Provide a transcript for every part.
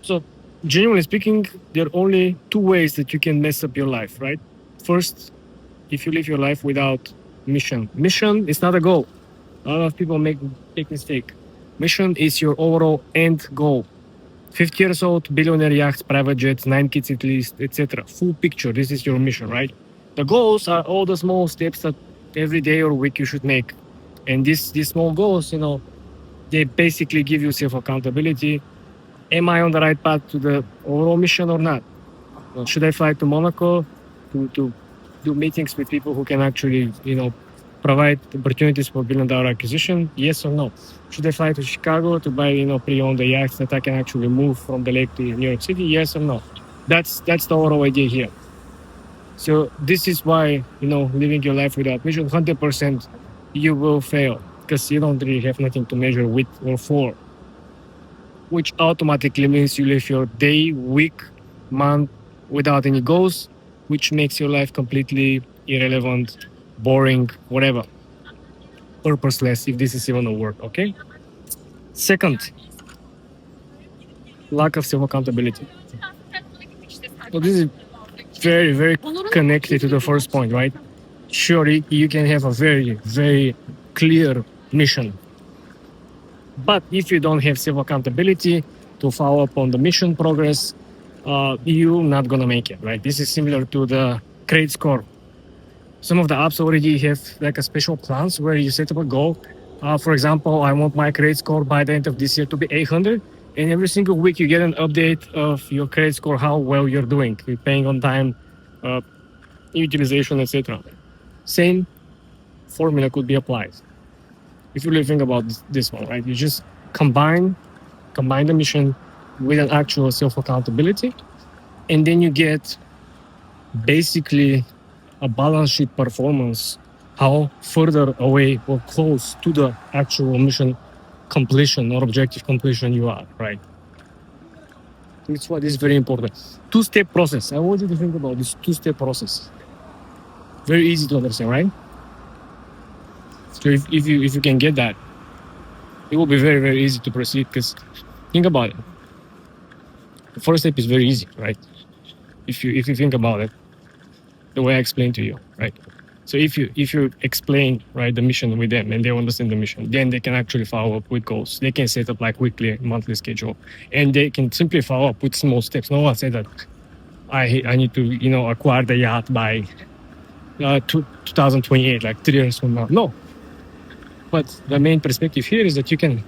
So, genuinely speaking, there are only two ways that you can mess up your life, right? First, if you live your life without mission. Mission is not a goal. A lot of people make mistake. Mission is your overall end goal. 50 years old, billionaire yachts, private jets, 9 kids at least, etc. Full picture. This is your mission, right? The goals are all the small steps that every day or week you should make. And these small goals, they basically give you self accountability. Am I on the right path to the overall mission or not? Should I fly to Monaco to do meetings with people who can actually, provide opportunities for billion-dollar acquisition? Yes or no? Should I fly to Chicago to buy, pre-owned yachts that I can actually move from the lake to New York City? Yes or no? That's the overall idea here. So this is why, living your life without mission, 100% you will fail because you don't really have nothing to measure with or for, which automatically means you live your day, week, month without any goals, which makes your life completely irrelevant, boring, whatever, purposeless, if this is even a word, okay? Second, lack of self accountability. So this is very, very connected to the first point, right? Sure, you can have a very, very clear mission. But if you don't have self accountability to follow up on the mission progress, you're not going to make it, right? This is similar to the credit score. Some of the apps already have like a special plans where you set up a goal. For example, I want my credit score by the end of this year to be 800. And every single week you get an update of your credit score, how well you're doing, you're paying on time, utilization, etc. Same formula could be applied. If you really think about this one, right? You just combine the mission with an actual self accountability, and then you get basically a balance sheet performance, how further away or close to the actual mission completion or objective completion you are, right? That's why this is very important. Two-step process. I want you to think about this two-step process. Very easy to understand, right? So if you can get that, it will be very, very easy to proceed because think about it. The first step is very easy, right? If you think about it, the way I explained to you, right? So if you explain, right, the mission with them and they understand the mission, then they can actually follow up with goals. They can set up like weekly, monthly schedule, and they can simply follow up with small steps. No one said that I need to acquire the yacht by 2028, like 3 years from now. No, but the main perspective here is that you can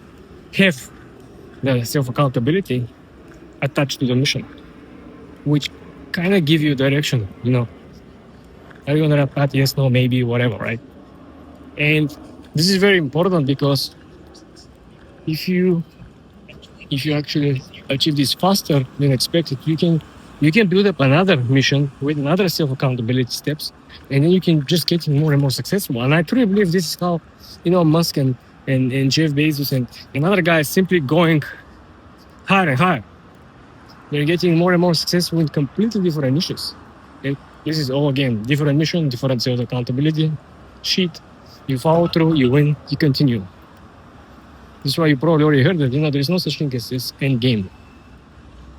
have the self accountability attached to the mission, which kind of give you direction. Are you on the right path? Yes, no, maybe, whatever, right? And this is very important because if you actually achieve this faster than expected, you can build up another mission with another self accountability steps, and then you can just get more and more successful. And I truly believe this is how Musk and Jeff Bezos and other guys simply going higher and higher. They're getting more and more successful in completely different niches. Okay? This is all, again, different mission, different self accountability sheet. You follow through, you win, you continue. This is why you probably already heard that, there is no such thing as this end game.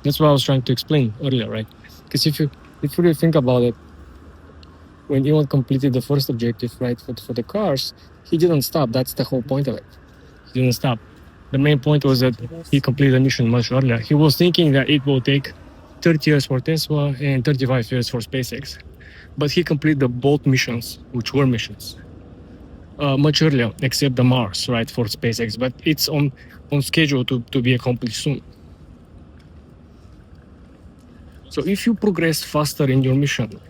That's what I was trying to explain earlier, right? Because if you really think about it, when Elon completed the first objective, right, for the cars, he didn't stop. That's the whole point of it. He didn't stop. The main point was that he completed the mission much earlier. He was thinking that it will take 30 years for Tesla and 35 years for SpaceX. But he completed both missions, which were missions, much earlier, except the Mars, right, for SpaceX. But it's on schedule to be accomplished soon. So if you progress faster in your mission,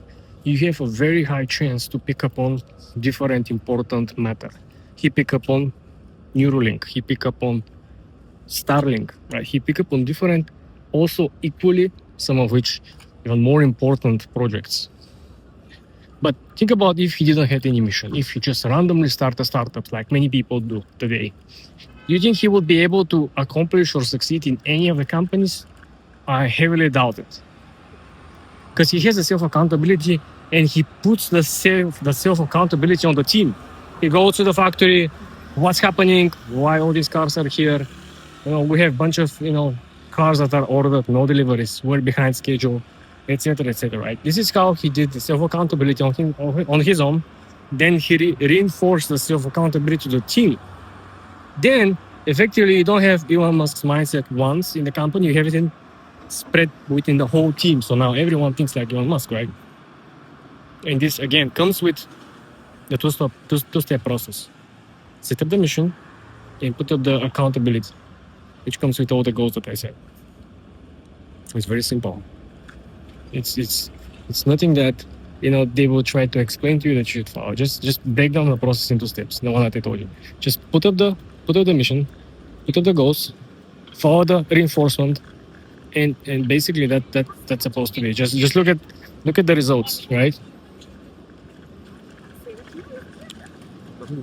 you have a very high chance to pick up on different important matter. He pick up on Neuralink. He pick up on Starlink, right? He pick up on different, also equally, some of which even more important projects. But think about if he didn't have any mission, if he just randomly start a startup like many people do today. Do you think he would be able to accomplish or succeed in any of the companies? I heavily doubt it. Because he has a self-accountability and he puts the self-accountability on the team. He goes to the factory, what's happening, why all these cars are here. We have a bunch of, cars that are ordered, no deliveries, we're behind schedule, etc., etc. Right? This is how he did the self accountability on his own. Then he reinforced the self accountability to the team. Then effectively, you don't have Elon Musk's mindset once in the company. You have it spread within the whole team. So now everyone thinks like Elon Musk, right? And this again comes with the two-step process. Set up the mission and put up the accountability, which comes with all the goals that I said. It's very simple. It's nothing that they will try to explain to you that you should follow. Just break down the process into steps. The one that I told you. Just put up the mission, put up the goals, follow the reinforcement, and basically that's supposed to be. Just look at the results, right?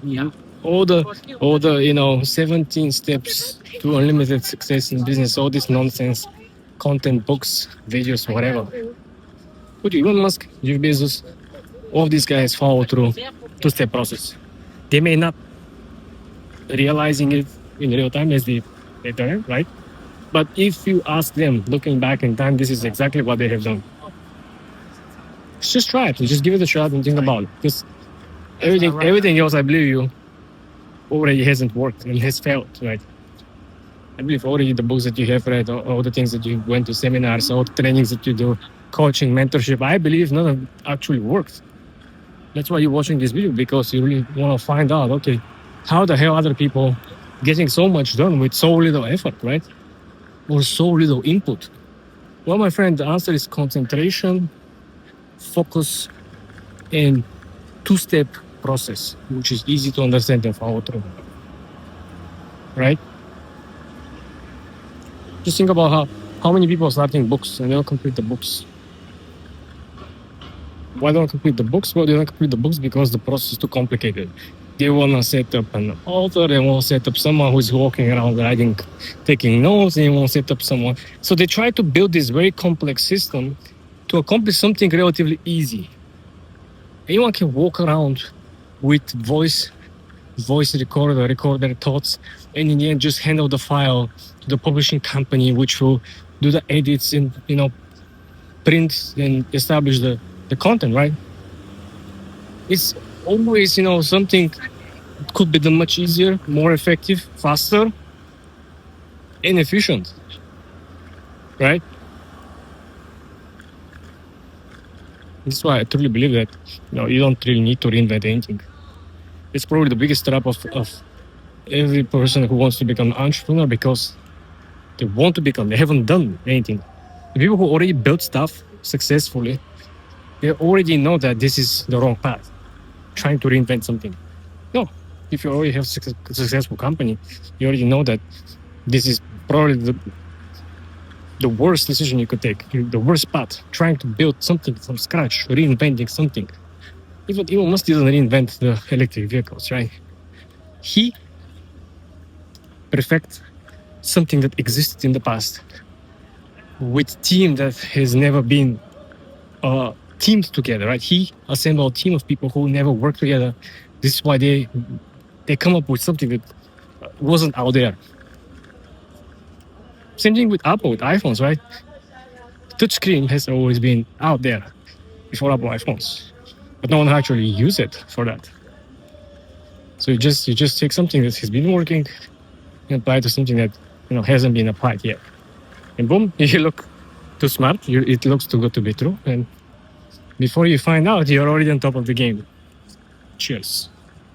Yeah. All the 17 steps to unlimited success in business, all this nonsense, content, books, videos, whatever. Would you, Elon Musk, Jeff Bezos, all of these guys follow through two-step process. They may not realizing it in real time as they're doing, right? But if you ask them, looking back in time, this is exactly what they have done. Just try it. Just give it a shot and think about it. Because everything else, I believe you, already hasn't worked and has failed, right? I believe already the books that you have read, all the things that you went to seminars, all the trainings that you do, coaching, mentorship, I believe none of it actually worked. That's why you're watching this video, because you really want to find out, okay, how the hell other people getting so much done with so little effort, right? Or so little input? Well, my friend, the answer is concentration, focus, and two-step process, which is easy to understand and follow through. Right? Just think about how many people are starting books and they don't complete the books. Why don't complete the books? Well, they don't complete the books because the process is too complicated. They want to set up an author, they want to set up someone who's walking around writing, taking notes, they want to set up someone. So they try to build this very complex system to accomplish something relatively easy. Anyone can walk around with voice recorder, record their thoughts, and in the end just handle the file to the publishing company, which will do the edits and print and establish the content, right? It's always something could be done much easier, more effective, faster, and efficient, right? That's why I truly believe that you don't really need to reinvent anything. It's probably the biggest trap of every person who wants to become an entrepreneur, because they want to become, they haven't done anything. The people who already built stuff successfully, they already know that this is the wrong path, trying to reinvent something. No, if you already have a successful company, you already know that this is probably the worst decision you could take, the worst path, trying to build something from scratch, reinventing something. Even Elon Musk didn't reinvent the electric vehicles, right? He perfected something that existed in the past with a team that has never been teamed together, right? He assembled a team of people who never worked together. This is why they come up with something that wasn't out there. Same thing with Apple, with iPhones, right? Touchscreen has always been out there before Apple iPhones, but no one actually used it for that. So you just take something that has been working and apply it to something that hasn't been applied yet, and boom, you look too smart. It looks too good to be true, and before you find out, you're already on top of the game. Cheers.